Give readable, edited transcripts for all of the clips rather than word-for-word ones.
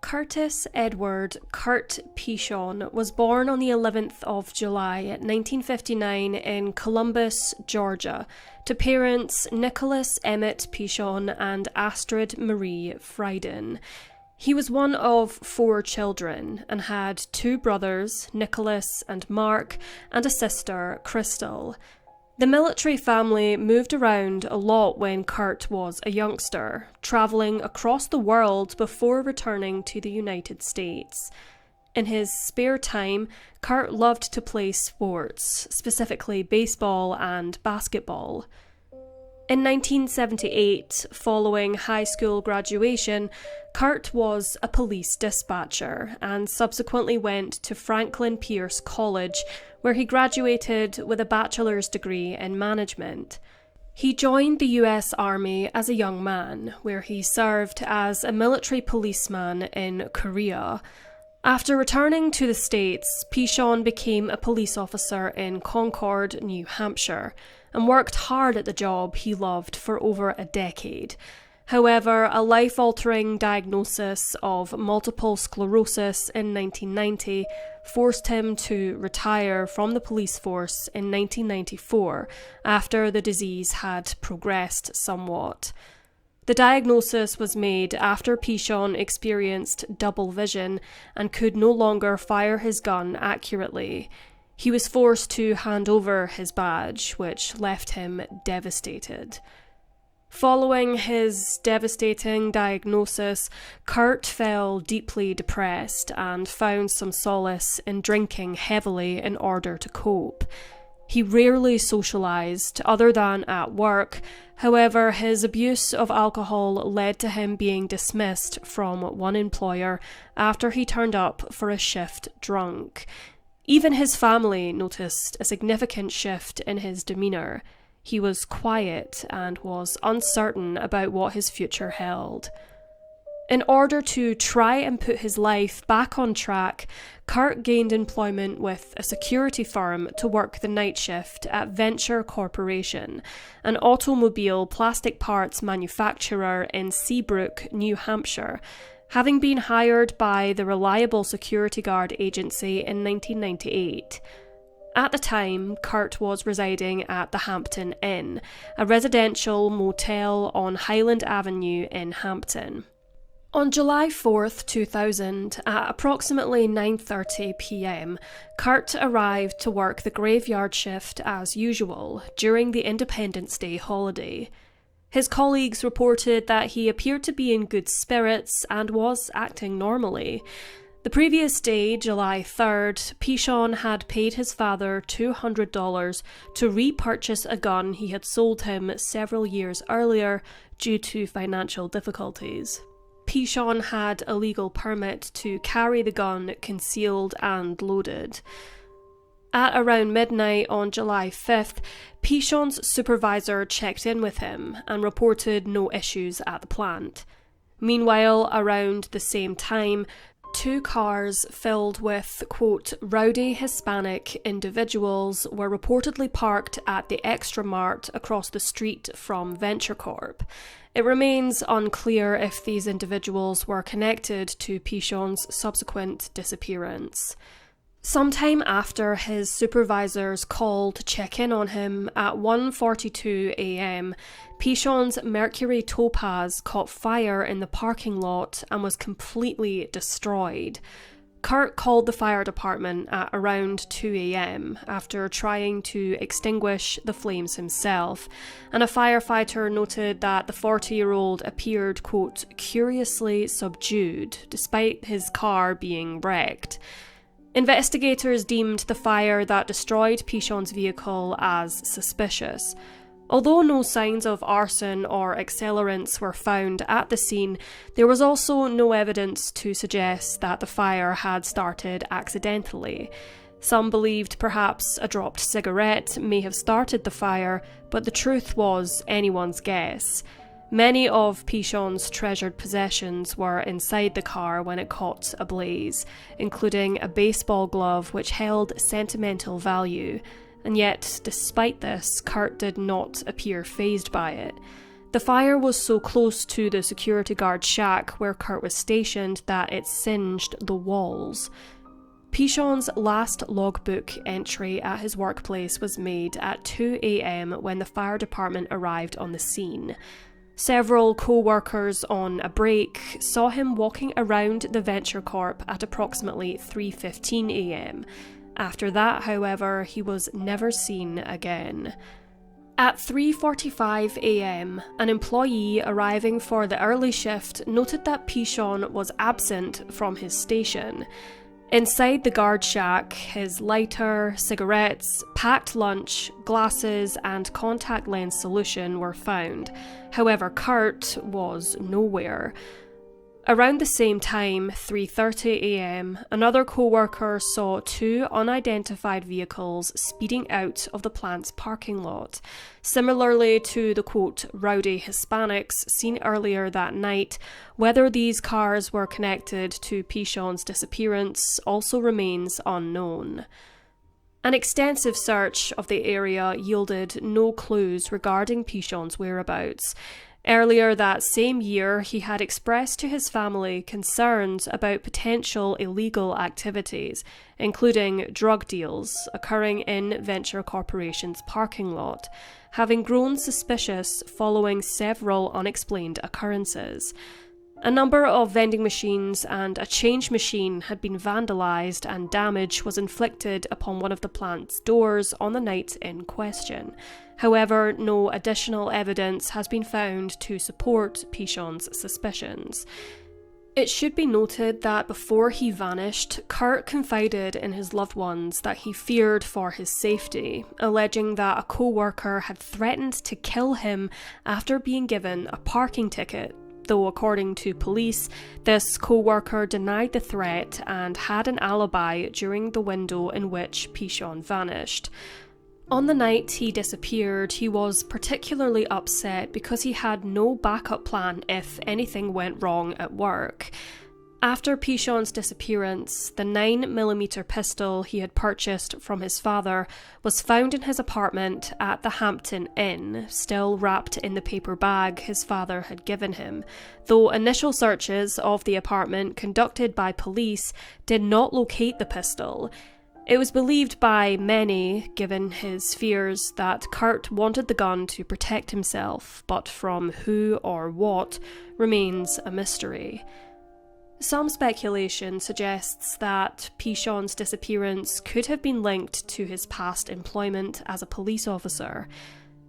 Curtis Edward Curt Pishon was born on the 11th of July 1959 in Columbus, Georgia, to parents Nicholas Emmett Pishon and Astrid Marie Frieden. He was one of 4 children and had 2 brothers, Nicholas and Mark, and a sister, Crystal. The military family moved around a lot when Curt was a youngster, travelling across the world before returning to the United States. In his spare time, Curt loved to play sports, specifically baseball and basketball. In 1978, following high school graduation, Curt was a police dispatcher and subsequently went to Franklin Pierce College, where he graduated with a bachelor's degree in management. He joined the US Army as a young man, where he served as a military policeman in Korea. After returning to the States, Pishon became a police officer in Concord, New Hampshire, and worked hard at the job he loved for over a decade. However, a life-altering diagnosis of multiple sclerosis in 1990 forced him to retire from the police force in 1994 after the disease had progressed somewhat. The diagnosis was made after Pishon experienced double vision and could no longer fire his gun accurately. He was forced to hand over his badge, which left him devastated. Following his devastating diagnosis, Curt fell deeply depressed and found some solace in drinking heavily in order to cope. He rarely socialised other than at work. However, his abuse of alcohol led to him being dismissed from one employer after he turned up for a shift drunk. Even his family noticed a significant shift in his demeanour. He was quiet and was uncertain about what his future held. In order to try and put his life back on track, Curt gained employment with a security firm to work the night shift at Venture Corporation, an automobile plastic parts manufacturer in Seabrook, New Hampshire, having been hired by the Reliable Security Guard Agency in 1998. At the time, Curt was residing at the Hampton Inn, a residential motel on Highland Avenue in Hampton. On July 4th, 2000, at approximately 9:30 p.m, Curt arrived to work the graveyard shift as usual during the Independence Day holiday. His colleagues reported that he appeared to be in good spirits and was acting normally. The previous day, July 3rd, Pishon had paid his father $200 to repurchase a gun he had sold him several years earlier due to financial difficulties. Pishon had a legal permit to carry the gun concealed and loaded. At around midnight on July 5th, Pishon's supervisor checked in with him and reported no issues at the plant. Meanwhile, around the same time, 2 cars filled with, quote, rowdy Hispanic individuals were reportedly parked at the Extra Mart across the street from Venture Corp. It remains unclear if these individuals were connected to Pishon's subsequent disappearance. Sometime after his supervisors called to check in on him at 1:42 a.m, Pishon's Mercury Topaz caught fire in the parking lot and was completely destroyed. Curt called the fire department at around 2 a.m. after trying to extinguish the flames himself, and a firefighter noted that the 40-year-old appeared, quote, curiously subdued, despite his car being wrecked. Investigators deemed the fire that destroyed Pishon's vehicle as suspicious. Although no signs of arson or accelerants were found at the scene, there was also no evidence to suggest that the fire had started accidentally. Some believed perhaps a dropped cigarette may have started the fire, but the truth was anyone's guess. Many of Pishon's treasured possessions were inside the car when it caught ablaze, including a baseball glove which held sentimental value. And yet, despite this, Curt did not appear fazed by it. The fire was so close to the security guard shack where Curt was stationed that it singed the walls. Pishon's last logbook entry at his workplace was made at 2 a.m. when the fire department arrived on the scene. Several co-workers on a break saw him walking around the Venture Corp at approximately 3:15 a.m. After that, however, he was never seen again. At 3:45 a.m, an employee arriving for the early shift noted that Pishon was absent from his station. Inside the guard shack, his lighter, cigarettes, packed lunch, glasses, and contact lens solution were found. However, Curt was nowhere. Around the same time, 3:30 a.m, another co-worker saw two unidentified vehicles speeding out of the plant's parking lot. Similarly to the, quote, rowdy Hispanics seen earlier that night, whether these cars were connected to Pishon's disappearance also remains unknown. An extensive search of the area yielded no clues regarding Pishon's whereabouts. Earlier that same year, he had expressed to his family concerns about potential illegal activities, including drug deals occurring in Venture Corporation's parking lot, having grown suspicious following several unexplained occurrences. A number of vending machines and a change machine had been vandalised, and damage was inflicted upon one of the plant's doors on the night in question. However, no additional evidence has been found to support Pishon's suspicions. It should be noted that before he vanished, Curt confided in his loved ones that he feared for his safety, alleging that a co-worker had threatened to kill him after being given a parking ticket. Though according to police, this co-worker denied the threat and had an alibi during the window in which Pishon vanished. On the night he disappeared, he was particularly upset because he had no backup plan if anything went wrong at work. After Pishon's disappearance, the 9mm pistol he had purchased from his father was found in his apartment at the Hampton Inn, still wrapped in the paper bag his father had given him, though initial searches of the apartment conducted by police did not locate the pistol. It was believed by many, given his fears, that Curt wanted the gun to protect himself, but from who or what remains a mystery. Some speculation suggests that Pishon's disappearance could have been linked to his past employment as a police officer.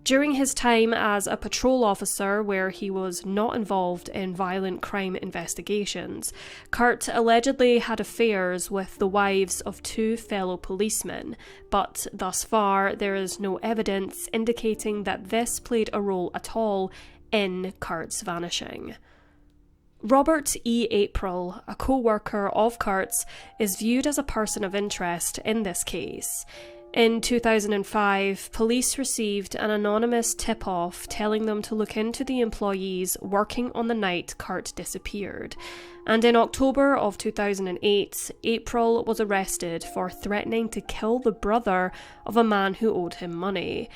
During his time as a patrol officer, where he was not involved in violent crime investigations, Curt allegedly had affairs with the wives of two fellow policemen, but thus far there is no evidence indicating that this played a role at all in Curt's vanishing. Robert E. April, a co-worker of Curt's, is viewed as a person of interest in this case. In 2005, police received an anonymous tip-off telling them to look into the employees working on the night Curt disappeared. And in October of 2008, April was arrested for threatening to kill the brother of a man who owed him money.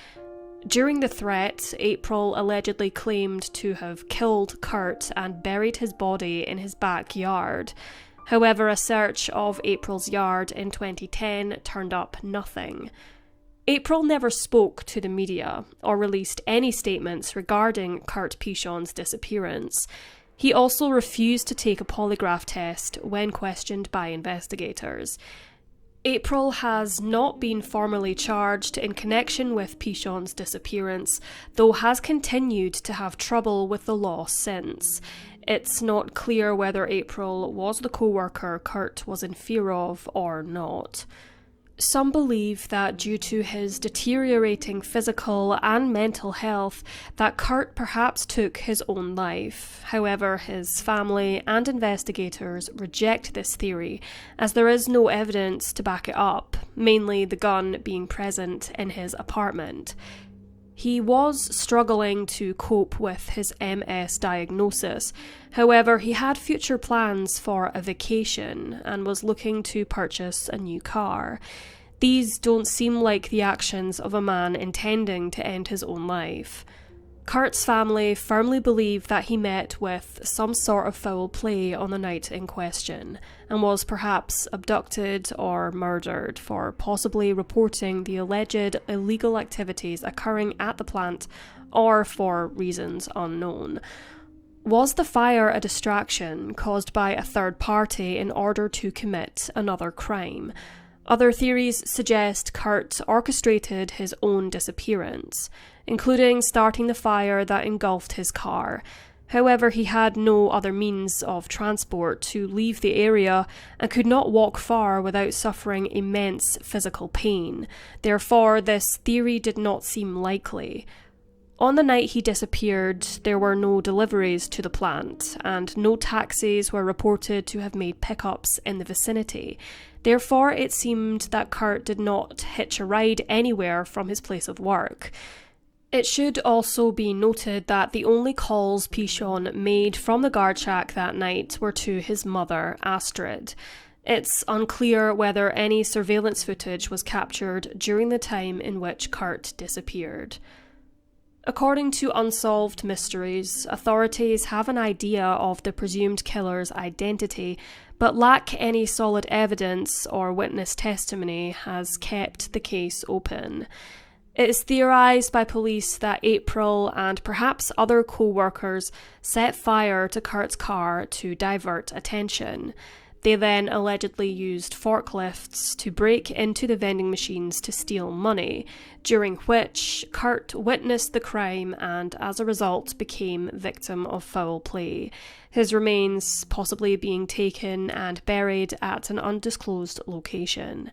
During the threat, April allegedly claimed to have killed Curt and buried his body in his backyard. However, a search of April's yard in 2010 turned up nothing. April never spoke to the media or released any statements regarding Curt Pishon's disappearance. He also refused to take a polygraph test when questioned by investigators. April has not been formally charged in connection with Pishon's disappearance, though has continued to have trouble with the law since. It's not clear whether April was the co-worker Curt was in fear of or not. Some believe that due to his deteriorating physical and mental health, that Curt perhaps took his own life. However, his family and investigators reject this theory, as there is no evidence to back it up, mainly the gun being present in his apartment. He was struggling to cope with his MS diagnosis. However, he had future plans for a vacation and was looking to purchase a new car. These don't seem like the actions of a man intending to end his own life. Curt's family firmly believe that he met with some sort of foul play on the night in question and was perhaps abducted or murdered for possibly reporting the alleged illegal activities occurring at the plant or for reasons unknown. Was the fire a distraction caused by a third party in order to commit another crime? Other theories suggest Curt orchestrated his own disappearance, including starting the fire that engulfed his car. However, he had no other means of transport to leave the area and could not walk far without suffering immense physical pain. Therefore, this theory did not seem likely. On the night he disappeared, there were no deliveries to the plant, and no taxis were reported to have made pickups in the vicinity. Therefore, it seemed that Curt did not hitch a ride anywhere from his place of work. It should also be noted that the only calls Pishon made from the guard shack that night were to his mother, Astrid. It's unclear whether any surveillance footage was captured during the time in which Curt disappeared. According to Unsolved Mysteries, authorities have an idea of the presumed killer's identity, but lack any solid evidence or witness testimony has kept the case open. It is theorized by police that April and perhaps other co-workers set fire to Curt's car to divert attention. They then allegedly used forklifts to break into the vending machines to steal money, during which Curt witnessed the crime and as a result became victim of foul play, his remains possibly being taken and buried at an undisclosed location.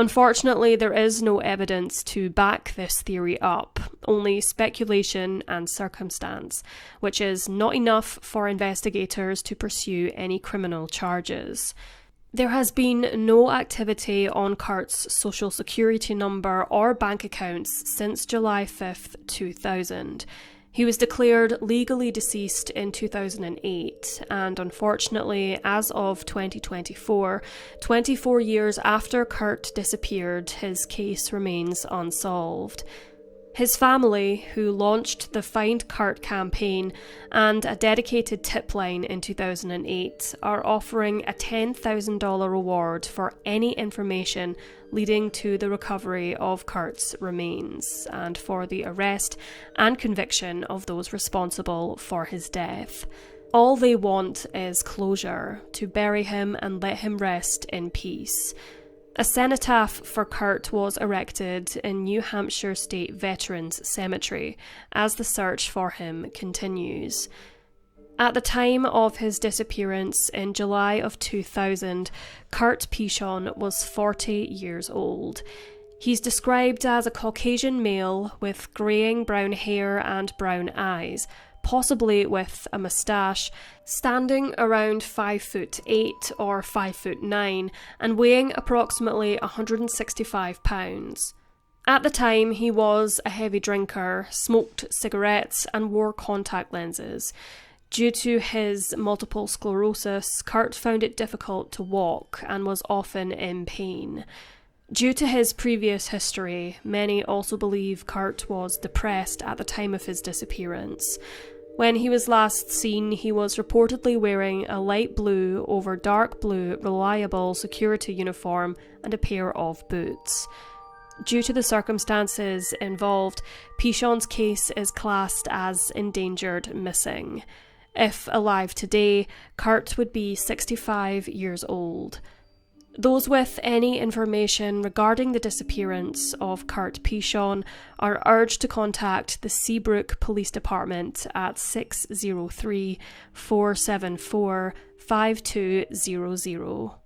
Unfortunately, there is no evidence to back this theory up, only speculation and circumstance, which is not enough for investigators to pursue any criminal charges. There has been no activity on Curt's social security number or bank accounts since July 5th, 2000. He was declared legally deceased in 2008, and unfortunately, as of 2024, 24 years after Curt disappeared, his case remains unsolved. His family, who launched the Find Curt campaign and a dedicated tip line in 2008, are offering a $10,000 reward for any information leading to the recovery of Curt's remains and for the arrest and conviction of those responsible for his death. All they want is closure, to bury him and let him rest in peace. A cenotaph for Curt was erected in New Hampshire State Veterans Cemetery as the search for him continues. At the time of his disappearance in July of 2000, Curt Pishon was 40 years old. He's described as a Caucasian male with greying brown hair and brown eyes, possibly with a moustache, standing around 5'8" or 5'9", and weighing approximately 165 pounds. At the time, he was a heavy drinker, smoked cigarettes, and wore contact lenses. Due to his multiple sclerosis, Curt found it difficult to walk and was often in pain. Due to his previous history, many also believe Curt was depressed at the time of his disappearance. When he was last seen, he was reportedly wearing a light blue over dark blue reliable security uniform and a pair of boots. Due to the circumstances involved, Pishon's case is classed as endangered missing. If alive today, Curt would be 65 years old. Those with any information regarding the disappearance of Curt Pishon are urged to contact the Seabrook Police Department at 603-474-5200.